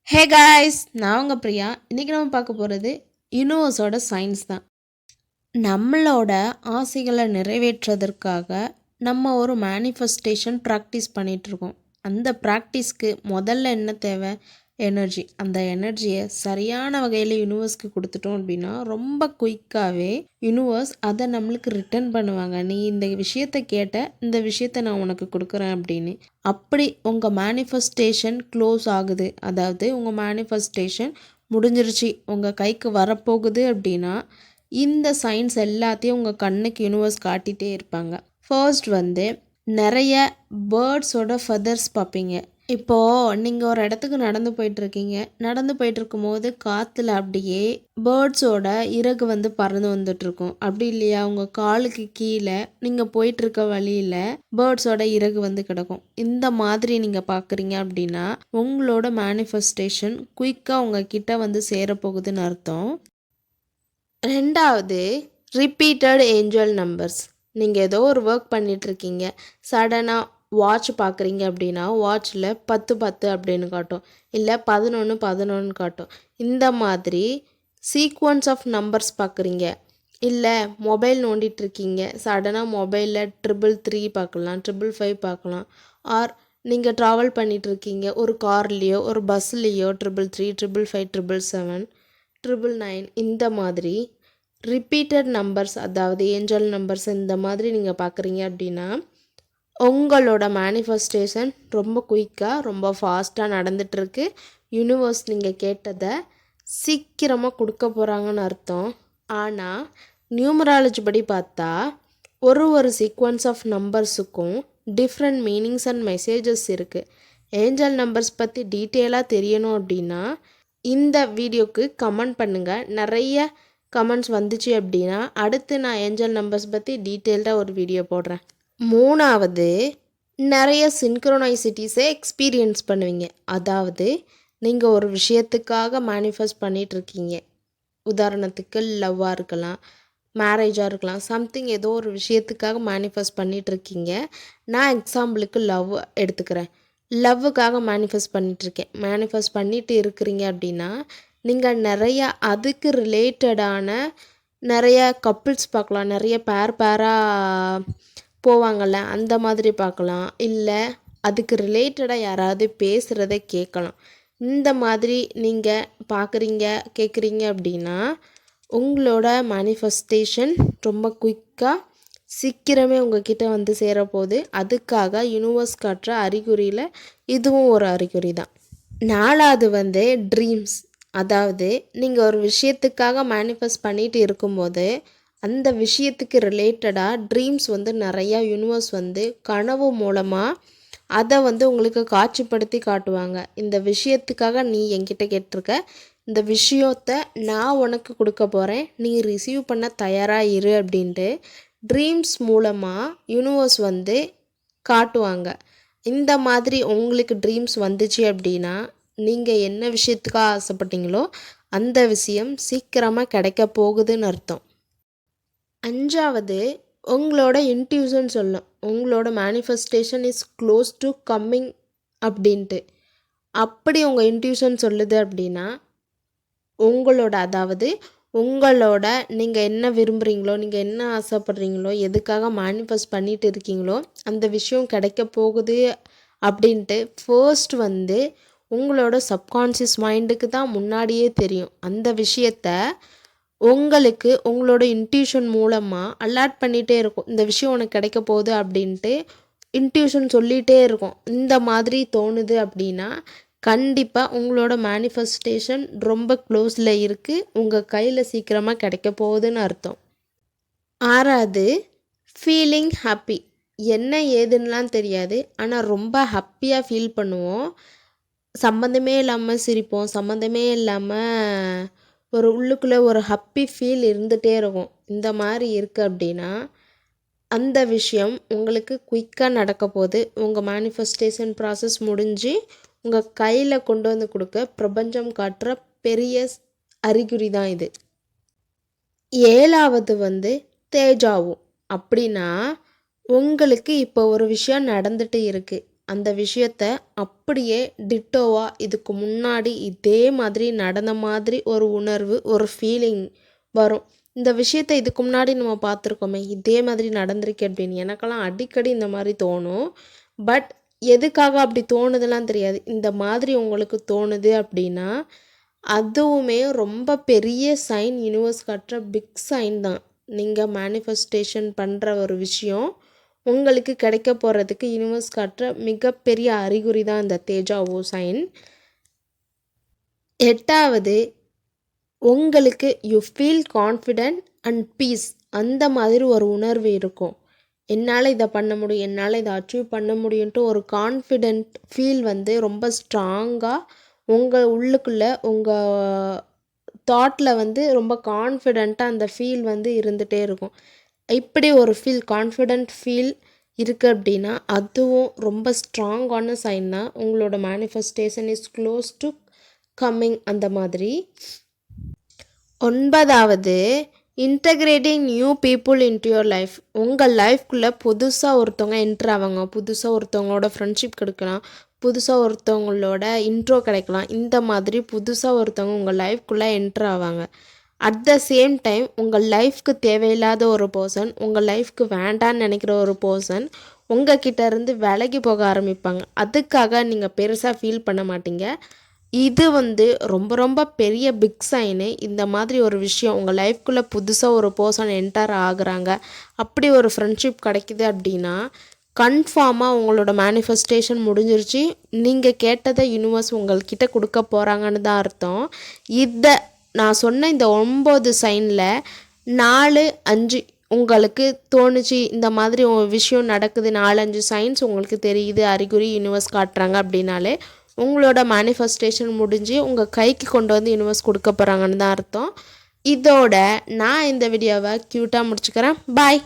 Hey guys, நான் உங்கள் பிரியா. இன்றைக்கி நம்ம பார்க்க போகிறது யூனிவர்ஸோட சயின்ஸ் தான். நம்மளோட ஆசைகளை நிறைவேற்றுவதற்காக நம்ம ஒரு மேனிஃபெஸ்டேஷன் ப்ராக்டிஸ் பண்ணிகிட்ருக்கோம். அந்த ப்ராக்டிஸ்க்கு முதல்ல என்ன தேவை? எனர்ஜி. அந்த எனர்ஜியை சரியான வகையில் யூனிவர்ஸ்க்கு கொடுத்துட்டோம் அப்படின்னா ரொம்ப குயிக்காகவே யூனிவர்ஸ் அதை நம்மளுக்கு ரிட்டர்ன் பண்ணுவாங்க. நீ இந்த விஷயத்தை கேட்ட, இந்த விஷயத்தை நான் உனக்கு கொடுக்குறேன் அப்படின்னு. அப்படி உங்கள் மேனிஃபெஸ்டேஷன் க்ளோஸ் ஆகுது, அதாவது உங்கள் மேனிஃபெஸ்டேஷன் முடிஞ்சிருச்சு, உங்கள் கைக்கு வரப்போகுது அப்படின்னா இந்த சயின்ஸ் எல்லாத்தையும் உங்கள் கண்ணுக்கு யூனிவர்ஸ் காட்டிகிட்டே இருப்பாங்க. ஃபர்ஸ்ட் நிறைய பேர்ட்ஸோட ஃபெதர்ஸ் பார்ப்பீங்க. இப்போது நீங்கள் ஒரு இடத்துக்கு நடந்து போயிட்டுருக்கீங்க. நடந்து போயிட்டுருக்கும் போது காற்றுல அப்படியே பேர்ட்ஸோட இறகு பறந்து வந்துட்டுருக்கும். அப்படி இல்லையா, உங்கள் காலுக்கு கீழே நீங்கள் போயிட்டுருக்க வழியில் பேர்ட்ஸோட இறகு கிடக்கும். இந்த மாதிரி நீங்கள் பார்க்குறீங்க அப்படின்னா உங்களோட மேனிஃபெஸ்டேஷன் குயிக்காக உங்கள் கிட்ட சேரப்போகுதுன்னு அர்த்தம். ரெண்டாவது, ரிப்பீட்டட் ஏஞ்சல் நம்பர்ஸ். நீங்கள் ஏதோ ஒரு ஒர்க் பண்ணிகிட்ருக்கீங்க, சடனாக வாட்ச் பார்க்குறீங்க அப்படின்னா வாட்சில் 10 அப்படின்னு காட்டும், இல்லை 11 காட்டும். இந்த மாதிரி சீக்வன்ஸ் ஆஃப் நம்பர்ஸ் பார்க்குறீங்க. இல்லை மொபைல் நோண்டிகிட்ருக்கீங்க, சடனாக மொபைலில் 333 பார்க்கலாம், 555 பார்க்கலாம். ஆர் நீங்கள் ட்ராவல் பண்ணிகிட்ருக்கீங்க, ஒரு கார்லேயோ ஒரு பஸ்லேயோ 333, 555, 777, 999. இந்த மாதிரி ரிப்பீட்டட் நம்பர்ஸ், அதாவது ஏஞ்சல் நம்பர்ஸ் இந்த மாதிரி நீங்கள் பார்க்குறீங்க அப்படின்னா உங்களோட மேனிஃபெஸ்டேஷன் ரொம்ப குயிக்காக ரொம்ப ஃபாஸ்ட்டாக நடந்துகிட்ருக்கு. யூனிவர்ஸ் நீங்கள் கேட்டதை சீக்கிரமாக கொடுக்க போகிறாங்கன்னு அர்த்தம். ஆனால் நியூமராலஜி படி பார்த்தா ஒரு சீக்வன்ஸ் ஆஃப் நம்பர்ஸுக்கும் டிஃப்ரெண்ட் மீனிங்ஸ் அண்ட் மெசேஜஸ் இருக்குது. ஏஞ்சல் நம்பர்ஸ் பற்றி டீட்டெயிலாக தெரியணும் அப்படின்னா இந்த வீடியோக்கு கமெண்ட் பண்ணுங்கள். நிறைய கமெண்ட்ஸ் வந்துச்சு அப்படின்னா அடுத்து நான் ஏஞ்சல் நம்பர்ஸ் பற்றி டீட்டெயில்டாக ஒரு வீடியோ போடுறேன். மூணாவது, நிறைய சின்க்ரோனைசிட்டிஸை எக்ஸ்பீரியன்ஸ் பண்ணுவீங்க. அதாவது நீங்கள் ஒரு விஷயத்துக்காக மேனிஃபெஸ்ட் பண்ணிகிட்ருக்கீங்க. உதாரணத்துக்கு லவ்வாக இருக்கலாம், மேரேஜாக இருக்கலாம், சம்திங் ஏதோ ஒரு விஷயத்துக்காக மேனிஃபெஸ்ட் பண்ணிகிட்ருக்கீங்க. நான் எக்ஸாம்பிளுக்கு லவ் எடுத்துக்கிறேன். லவ்வுக்காக மேனிஃபெஸ்ட் பண்ணிகிட்டு இருக்கிறீங்க அப்படின்னா நீங்கள் நிறைய அதுக்கு ரிலேட்டடான நிறைய கப்புள்ஸ் பார்க்கலாம், நிறைய பேராக போவாங்கள்ல, அந்த மாதிரி பார்க்கலாம். இல்லை அதுக்கு ரிலேட்டடாக யாராவது பேசுகிறத கேட்கலாம். இந்த மாதிரி நீங்கள் பார்க்குறீங்க, கேட்குறீங்க அப்படின்னா உங்களோட மேனிஃபெஸ்டேஷன் ரொம்ப குயிக்காக சீக்கிரமே உங்ககிட்ட சேரப்போகுது. அதுக்காக யூனிவர்ஸ் காட்டுற அறிகுறியில் இதுவும் ஒரு அறிகுறி தான். நாலாவது ட்ரீம்ஸ். அதாவது நீங்கள் ஒரு விஷயத்துக்காக மேனிஃபெஸ்ட் பண்ணிட்டு இருக்கும்போது அந்த விஷயத்துக்கு ரிலேட்டடாக ட்ரீம்ஸ் நிறையா யூனிவர்ஸ் கனவு மூலமாக அதை உங்களுக்கு காட்சிப்படுத்தி காட்டுவாங்க. இந்த விஷயத்துக்காக நீ என்கிட்ட கேட்டிருக்க, இந்த விஷயத்தை நான் உனக்கு கொடுக்க போகிறேன், நீ ரிசீவ் பண்ண தயாராக இரு அப்படின்ட்டு ட்ரீம்ஸ் மூலமாக யூனிவர்ஸ் காட்டுவாங்க. இந்த மாதிரி உங்களுக்கு ட்ரீம்ஸ் வந்துச்சு அப்படின்னா நீங்கள் என்ன விஷயத்துக்காக ஆசைப்பட்டீங்களோ அந்த விஷயம் சீக்கிரமாக கிடைக்க போகுதுன்னு அர்த்தம். அஞ்சாவது, உங்களோட இன்ட்யூஷன் சொல்லும் உங்களோட manifestation is close to coming அப்படின்ட்டு. அப்படி உங்கள் இன்ட்யூஷன் சொல்லுது அப்படின்னா உங்களோட நீங்கள் என்ன விரும்புகிறீங்களோ, நீங்கள் என்ன ஆசைப்படுறீங்களோ, எதுக்காக மேனிஃபெஸ்ட் பண்ணிட்டு இருக்கீங்களோ அந்த விஷயம் கிடைக்க போகுது அப்படின்ட்டு ஃபர்ஸ்ட் உங்களோட சப்கான்ஷியஸ் மைண்டுக்கு தான் முன்னாடியே தெரியும். அந்த விஷயத்த உங்களுக்கு உங்களோட இன்ட்யூஷன் மூலமாக அலர்ட் பண்ணிகிட்டே இருக்கும். இந்த விஷயம் உனக்கு கிடைக்க போகுது அப்படின்ட்டு இன்ட்யூஷன் சொல்லிகிட்டே இருக்கும். இந்த மாதிரி தோணுது அப்படின்னா கண்டிப்பாக உங்களோட மேனிஃபெஸ்டேஷன் ரொம்ப க்ளோஸில் இருக்குது, உங்கள் கையில் சீக்கிரமாக கிடைக்க போகுதுன்னு அர்த்தம். ஆறாவது, ஃபீலிங் ஹாப்பி. என்ன ஏதுன்னெலாம் தெரியாது, ஆனால் ரொம்ப ஹாப்பியாக ஃபீல் பண்ணுவோம். சம்மந்தமே இல்லாமல் சிரிப்போம், சம்மந்தமே இல்லாமல் ஒரு உள்ளுக்குள்ளே ஒரு ஹாப்பி ஃபீல் இருந்துகிட்டே இருக்கும். இந்த மாதிரி இருக்குது அப்படின்னா அந்த விஷயம் உங்களுக்கு குயிக்காக நடக்க போகுது. உங்கள் மேனிஃபெஸ்டேஷன் ப்ராசஸ் முடிஞ்சு உங்கள் கையில் கொண்டு கொடுக்க பிரபஞ்சம் காட்டுற பெரிய அறிகுறி தான் இது. ஏழாவது தேஜாவும். அப்படின்னா உங்களுக்கு இப்போ ஒரு விஷயம் நடந்துட்டு இருக்குது, அந்த விஷயத்த அப்படியே டிட்டோவாக இதுக்கு முன்னாடி இதே மாதிரி நடந்த மாதிரி ஒரு உணர்வு, ஒரு ஃபீலிங் வரும். இந்த விஷயத்த இதுக்கு முன்னாடி நம்ம பார்த்துருக்கோமே, இதே மாதிரி நடந்திருக்கு அப்படின்னு எனக்கெல்லாம் அடிக்கடி இந்த மாதிரி தோணும். பட் எதுக்காக அப்படி தோணுதுலாம் தெரியாது. இந்த மாதிரி உங்களுக்கு தோணுது அப்படின்னா, அதுவுமே ரொம்ப பெரிய சைன், யூனிவர்ஸ் காட்டுற பிக் சைன் தான். நீங்கள் மேனிஃபெஸ்டேஷன் பண்ணுற ஒரு விஷயம் உங்களுக்கு கிடைக்க போகிறதுக்கு யூனிவர்ஸ் காட்டுற மிகப்பெரிய அறிகுறி தான் இந்த தேஜாவோ சைன். 8வது, உங்களுக்கு you feel confident and peace. அந்த மாதிரி ஒரு உணர்வு இருக்கும். என்னால் இதை பண்ண முடியும், என்னால் இதை அச்சீவ் பண்ண முடியுன்ட்டு ஒரு கான்ஃபிடென்ட் ஃபீல் வந்து ரொம்ப ஸ்ட்ராங்காக உங்கள் உள்ளுக்குள்ளே, உங்கள் தாட்டில் வந்து ரொம்ப கான்ஃபிடெண்ட்டாக அந்த ஃபீல் வந்து இருந்துகிட்டே இருக்கும். இப்படி ஒரு ஃபீல், கான்ஃபிடென்ட் ஃபீல் இருக்குது அப்படின்னா அதுவும் ரொம்ப ஸ்ட்ராங்கான சைன் தான். உங்களோட manifestation is close to coming. அந்த மாதிரி. 9வது, integrating new people into your life. உங்கள் லைஃப்குள்ளே புதுசாக ஒருத்தவங்க என்ட்ரு ஆவாங்க. புதுசாக ஒருத்தவங்களோட ஃப்ரெண்ட்ஷிப் கிடைக்கலாம், புதுசாக ஒருத்தவங்களோட இன்ட்ரோ கிடைக்கலாம். இந்த மாதிரி புதுசாக ஒருத்தவங்க உங்கள் லைஃப்குள்ளே என்ட்ரு ஆவாங்க. அட் த சேம் டைம் உங்கள் லைஃப்க்கு தேவையில்லாத ஒரு பர்சன், உங்கள் லைஃப்க்கு வேண்டான்னு நினைக்கிற ஒரு பர்சன் உங்கள் கிட்டேருந்து விலகி போக ஆரம்பிப்பாங்க. அதுக்காக நீங்கள் பெருசாக ஃபீல் பண்ண மாட்டீங்க. இது வந்து ரொம்ப ரொம்ப பெரிய பிக் சைனு. இந்த மாதிரி ஒரு விஷயம் உங்கள் லைஃப்குள்ளே புதுசாக ஒரு பர்சன் என்டர் ஆகுறாங்க, அப்படி ஒரு ஃப்ரெண்ட்ஷிப் கிடைக்குது அப்படின்னா கன்ஃபார்மாக உங்களோட மேனிஃபெஸ்டேஷன் முடிஞ்சிருச்சு. நீங்கள் கேட்டதை யூனிவர்ஸ் உங்கள்கிட்ட கொடுக்க போகிறாங்கன்னு தான் அர்த்தம். இதை நான் சொன்ன இந்த 9 சைனில் 4, 5 உங்களுக்கு தோணுச்சு, இந்த மாதிரி ஒரு விஷயம் நடக்குது, 4, 5 சைன்ஸ் உங்களுக்கு தெரியுது, அறிகுறி யூனிவர்ஸ் காட்டுறாங்க அப்படின்னாலே உங்களோட மேனிஃபெஸ்டேஷன் முடிஞ்சு உங்கள் கைக்கு கொண்டு வந்து யூனிவர்ஸ் கொடுக்க போகிறாங்கன்னு தான் அர்த்தம். இதோட நான் இந்த வீடியோவை க்யூட்டாக முடிச்சுக்கிறேன். பாய்.